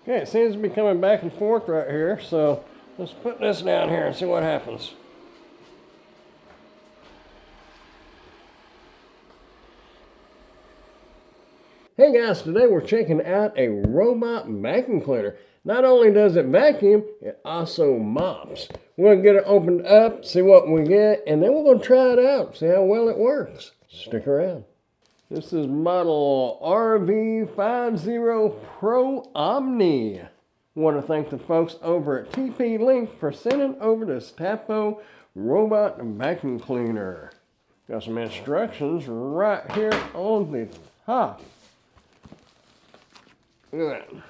Okay, it seems to be coming back and forth right here, so let's put this down here and see what happens. Hey guys, today we're checking out a robot vacuum cleaner. Not only does it vacuum, it also mops. We're going to get it opened up, see what we get, and then we're going to try it out, see how well it works. Stick around. This is model RV50 Pro Omni. I want to thank the folks over at TP-Link for sending over this Tapo robot vacuum cleaner. Got some instructions right here on the top. Look at that.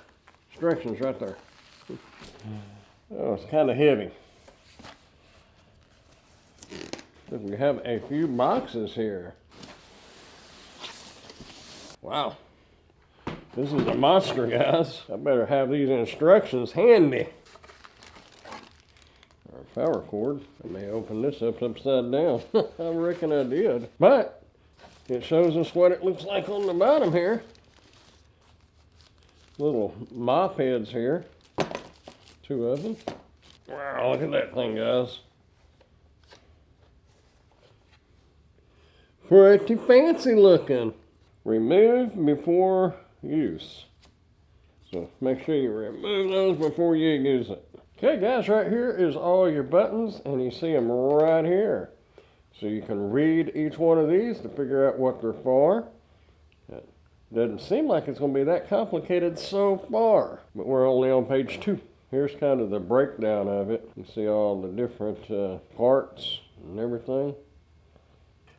Instructions right there. Oh, it's kind of heavy. Look, we have a few boxes here. Wow. This is a monster, guys. I better have these instructions handy. Our power cord. I may open this up upside down. I reckon I did. But it shows us what it looks like on the bottom here. Little mop heads here. 2 of them. Wow, look at that thing, guys. Pretty fancy looking. Remove before use. So make sure you remove those before you use it. Okay guys, right here is all your buttons, and you see them right here. So you can read each one of these to figure out what they're for. Doesn't seem like it's going to be that complicated so far, but we're only on page 2. Here's kind of the breakdown of it. You see all the different parts and everything.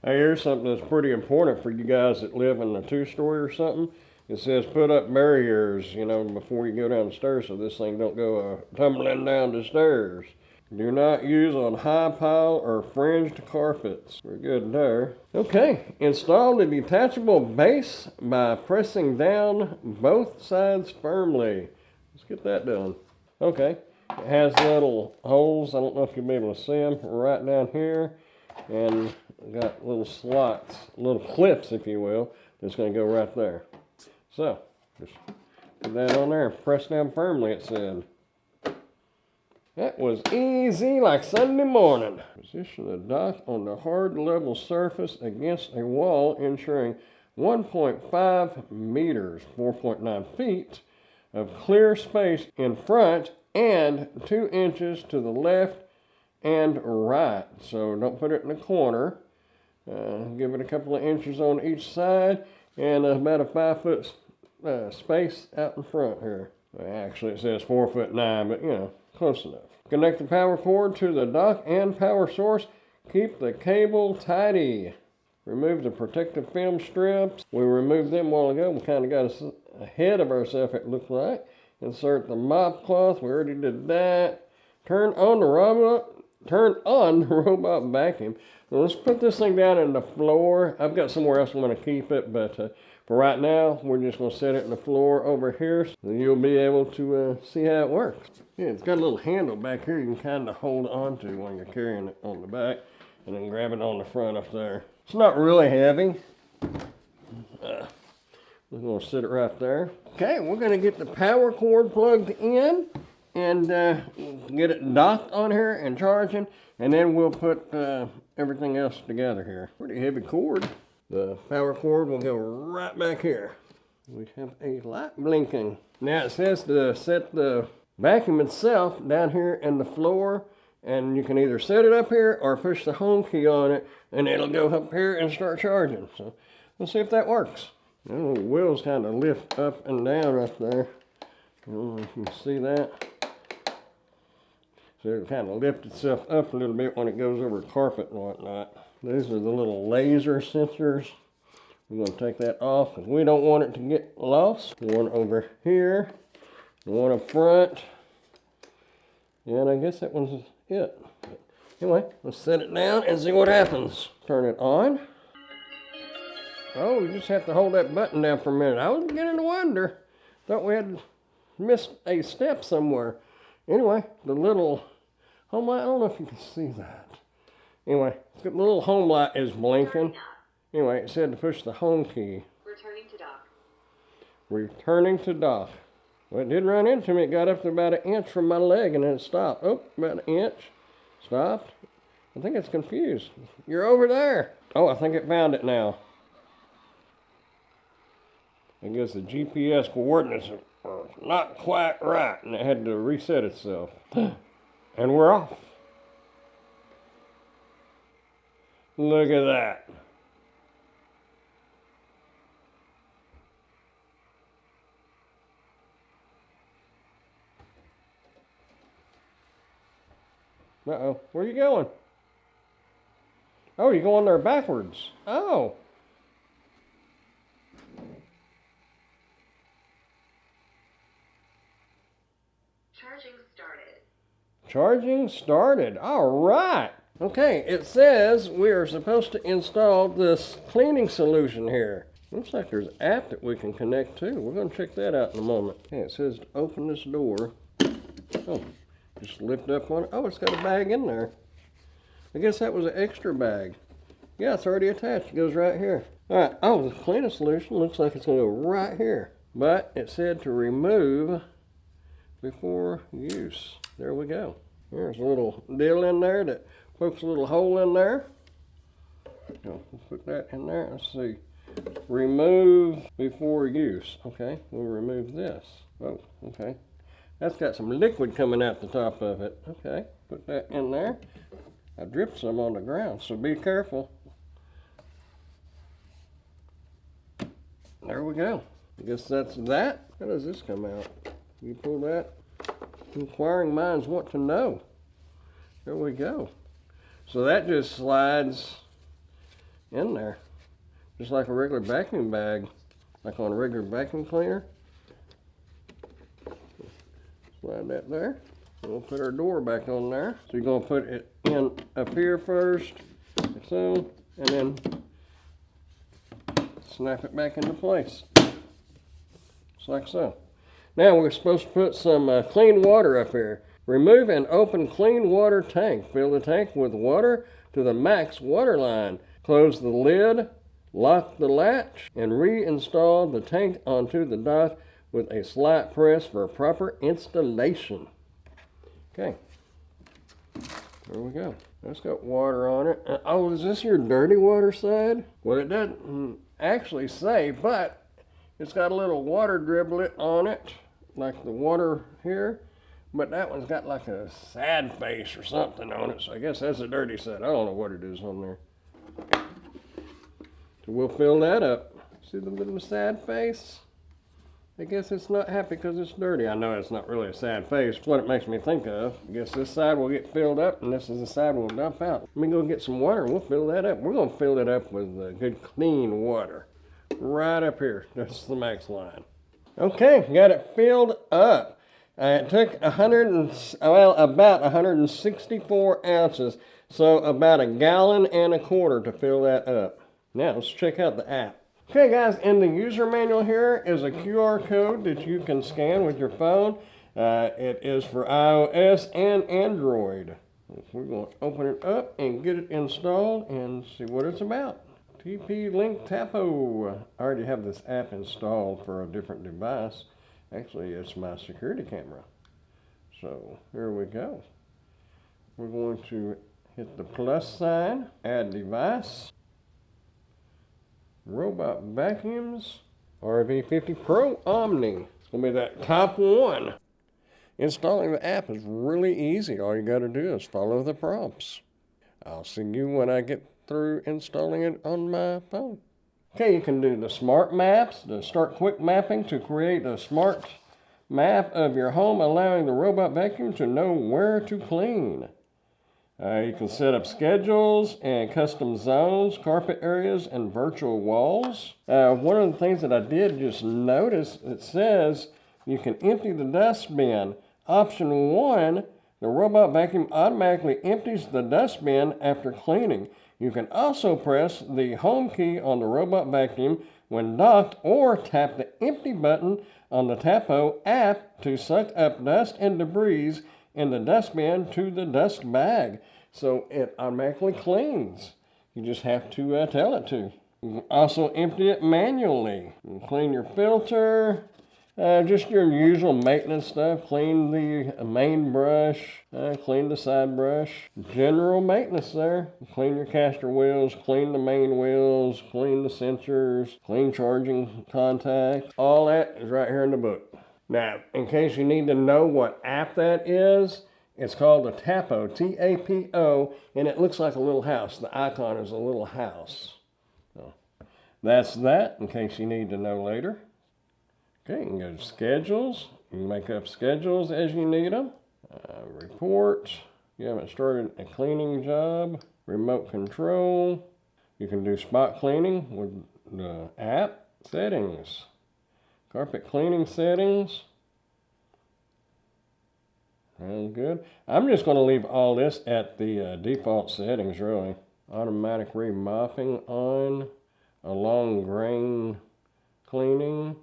Hey, here's something that's pretty important for you guys that live in a 2-story or something. It says put up barriers, you know, before you go down the stairs so this thing don't go tumbling down the stairs. Do not use on high pile or fringed carpets. We're good there. Okay, install the detachable base by pressing down both sides firmly. Let's get that done. Okay, it has little holes. I don't know if you'll be able to see them right down here. And got little slots, little clips, if you will, that's going to go right there. So, just put that on there and press down firmly, it said. That was easy like Sunday morning. Position the dock on the hard level surface against a wall, ensuring 1.5 meters, 4.9 feet, of clear space in front and 2 inches to the left and right. So don't put it in the corner. Give it a couple of inches on each side and about a 5-foot space out in front here. Actually, it says 4'9", but you know, close enough. Connect the power cord to the dock and power source. Keep the cable tidy. Remove the protective film strips. We removed them a while ago. We kind of got us ahead of ourselves, it looked like. Insert the mop cloth. We already did that. Turn on the robot vacuum. Now let's put this thing down in the floor. I've got somewhere else I'm going to keep it, but for right now, we're just going to set it in the floor over here, so you'll be able to see how it works. Yeah, it's got a little handle back here you can kind of hold on to when you're carrying it on the back, and then grab it on the front up there. It's not really heavy. We're going to sit it right there. Okay, we're going to get the power cord plugged in and get it docked on here and charging, and then we'll put everything else together here. Pretty heavy cord. The power cord will go right back here. We have a light blinking. Now it says to set the vacuum itself down here in the floor, and you can either set it up here or push the home key on it, and it'll go up here and start charging. So let's see if that works. The wheels kind of lift up and down up there. I don't know if you can see that. So it kind of lifts itself up a little bit when it goes over carpet and whatnot. These are the little laser sensors. We're going to take that off because we don't want it to get lost. One over here, one up front, and I guess that one's it. Anyway, let's set it down and see what happens. Turn it on. Oh, you just have to hold that button down for a minute. I was beginning to wonder. Thought we had missed a step somewhere. Anyway, the little home light, I don't know if you can see that. Anyway, the little home light is blinking. Anyway, it said to push the home key. Returning to dock. Returning to dock. Well, it did run into me. It got up to about an inch from my leg and then it stopped. Oh, about an inch. Stopped. I think it's confused. You're over there. Oh, I think it found it now. I guess the GPS coordinates are not quite right and it had to reset itself. And we're off. Look at that. Uh-oh, where are you going? Oh, you're going there backwards. Oh. Charging started. Charging started. All right. Okay, it says we are supposed to install this cleaning solution here. Looks like there's an app that we can connect to. We're going to check that out in a moment. Okay, it says to open this door. Oh. Just lift up on it. Oh, it's got a bag in there. I guess that was an extra bag. Yeah, it's already attached. It goes right here. All right. Oh, the cleaning solution looks like it's going to go right here. But it said to remove before use. There we go. There's a little deal in there that pokes a little hole in there. So we'll put that in there. Let's see. Remove before use. Okay, we'll remove this. Oh, okay. That's got some liquid coming out the top of it. Okay, put that in there. I dripped some on the ground, so be careful. There we go. I guess that's that. How does this come out? You pull that. Inquiring minds want to know. There we go. So that just slides in there, just like a regular vacuum bag, like on a regular vacuum cleaner. Slide that there. We'll put our door back on there. So you're going to put it in up here first, like so, and then snap it back into place, just like so. Now we're supposed to put some clean water up here. Remove and open clean water tank. Fill the tank with water to the max water line. Close the lid, lock the latch, and reinstall the tank onto the dock with a slight press for a proper installation. Okay, there we go. That's got water on it. Oh, is this your dirty water side? Well, it doesn't actually say, but it's got a little water driblet on it, like the water here. But that one's got like a sad face or something on it, so I guess that's the dirty side. I don't know what it is on there. So we'll fill that up. See the little sad face? I guess it's not happy because it's dirty. I know it's not really a sad face. It's what it makes me think of. I guess this side will get filled up and this is the side we'll dump out. Let me go get some water and we'll fill that up. We're going to fill it up with good clean water. Right up here. That's the max line. Okay, got it filled up. It took about 164 ounces. So about 1.25 gallons to fill that up. Now let's check out the app. Okay guys, in the user manual here is a QR code that you can scan with your phone. It is for iOS and Android. We're going to open it up and get it installed and see what it's about. TP-Link Tapo. I already have this app installed for a different device. Actually, it's my security camera. So here we go. We're going to hit the plus sign, add device. Robot vacuums, RV50 Pro Omni. It's going to be that top one. Installing the app is really easy. All you got to do is follow the prompts. I'll see you when I get through installing it on my phone. Okay, you can do the smart maps, the start quick mapping to create a smart map of your home, allowing the robot vacuum to know where to clean. You can set up schedules and custom zones, carpet areas, and virtual walls. One of the things that I did just notice, it says you can empty the dustbin. Option 1, the robot vacuum automatically empties the dustbin after cleaning. You can also press the home key on the robot vacuum when docked or tap the empty button on the Tapo app to suck up dust and debris in the dustbin to the dust bag, so it automatically cleans. You just have to tell it to. You can also empty it manually. You can clean your filter. Just your usual maintenance stuff. Clean the main brush, clean the side brush. General maintenance there. Clean your caster wheels, clean the main wheels, clean the sensors, clean charging contacts. All that is right here in the book. Now, in case you need to know what app that is, it's called the Tapo, T-A-P-O, and it looks like a little house. The icon is a little house. So that's that, in case you need to know later. Okay, you can go to schedules. You can make up schedules as you need them. Reports. You haven't started a cleaning job. Remote control. You can do spot cleaning with the app. Settings. Carpet cleaning settings. Sounds good. I'm just going to leave all this at the default settings, really. Automatic remopping on. A long grain cleaning.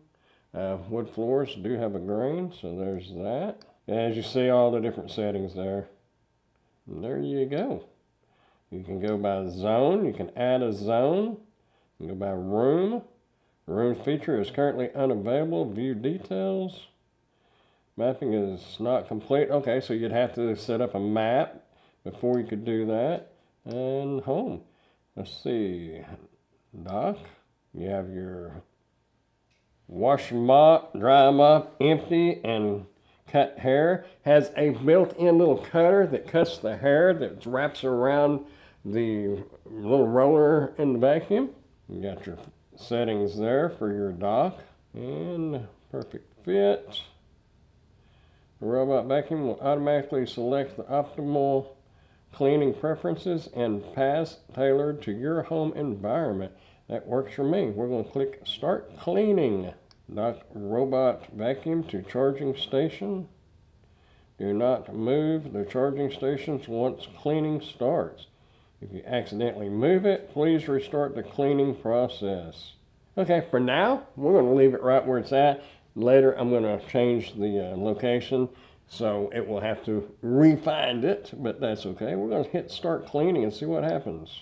Wood floors do have a grain, so there's that. As you see, all the different settings there. And there you go. You can go by zone. You can add a zone. You can go by room. The room feature is currently unavailable. View details. Mapping is not complete. Okay, so you'd have to set up a map before you could do that. And home. Let's see. Dock. You have your wash mop, dry mop, empty, and cut hair. Has a built-in little cutter that cuts the hair that wraps around the little roller in the vacuum. You got your settings there for your dock. And perfect fit. The robot vacuum will automatically select the optimal cleaning preferences and paths tailored to your home environment. That works for me. We're going to click Start Cleaning. Dock robot vacuum to charging station. Do not move the charging stations once cleaning starts. If you accidentally move it, please restart the cleaning process. Okay, for now, we're going to leave it right where it's at. Later, I'm going to change the location, so it will have to re-find it, but that's okay. We're going to hit Start Cleaning and see what happens.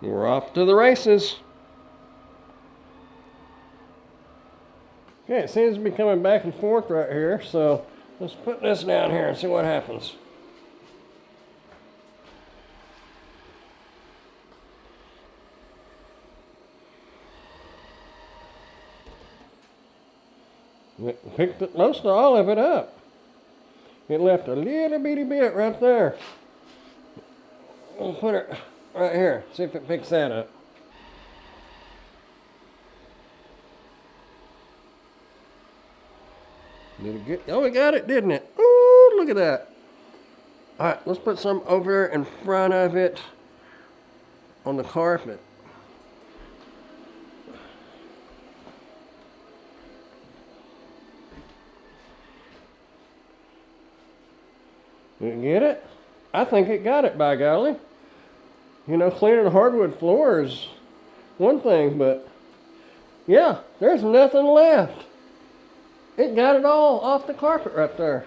We're off to the races. Okay, it seems to be coming back and forth right here, so let's put this down here and see what happens. It picked most of all of it up. It left a little bitty bit right there. We'll put it right here, see if it picks that up. Did it get? Oh, it got it, didn't it? Ooh, look at that. All right, let's put some over there in front of it on the carpet. Did it get it? I think it got it, by golly. You know, cleaning hardwood floors is one thing, but yeah, there's nothing left. It got it all off the carpet right there.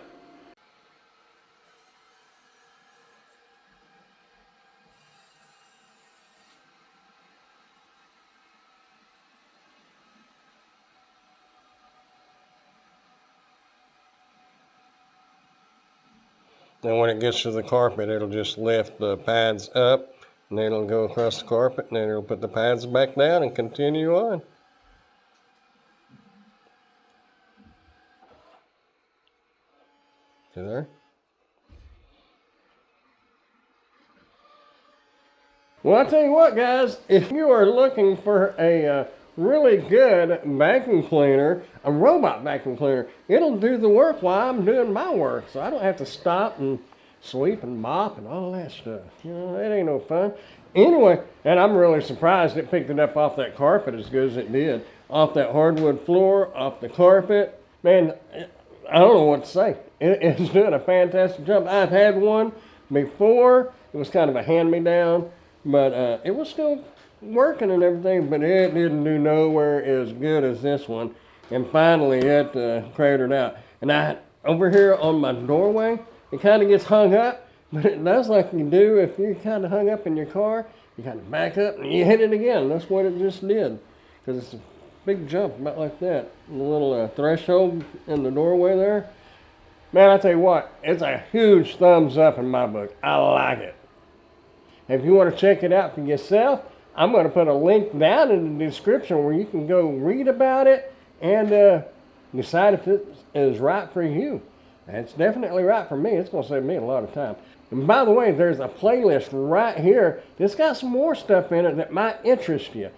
Then when it gets to the carpet, it'll just lift the pads up, and then it'll go across the carpet, and then it'll put the pads back down and continue on. See there? Well, I tell you what, guys, if you are looking for a really good vacuum cleaner, a robot vacuum cleaner, it'll do the work while I'm doing my work, so I don't have to stop and sweep and mop and all that stuff. You know, that ain't no fun. Anyway, and I'm really surprised it picked it up off that carpet as good as it did. Off that hardwood floor, off the carpet. Man, I don't know what to say. It's doing a fantastic job. I've had one before. It was kind of a hand-me-down, but it was still working and everything, but it didn't do nowhere as good as this one. And finally it cratered out. And over here on my doorway, it kind of gets hung up, but it does like you do if you're kind of hung up in your car. You kind of back up and you hit it again. That's what it just did. Because it's a big jump, about like that. A little threshold in the doorway there. Man, I tell you what, it's a huge thumbs up in my book. I like it. If you want to check it out for yourself, I'm going to put a link down in the description where you can go read about it and decide if it is right for you. It's definitely right for me. It's going to save me a lot of time. And by the way, there's a playlist right here that's got some more stuff in it that might interest you.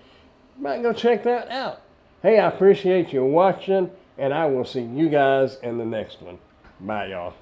You might go check that out. Hey, I appreciate you watching, and I will see you guys in the next one. Bye, y'all.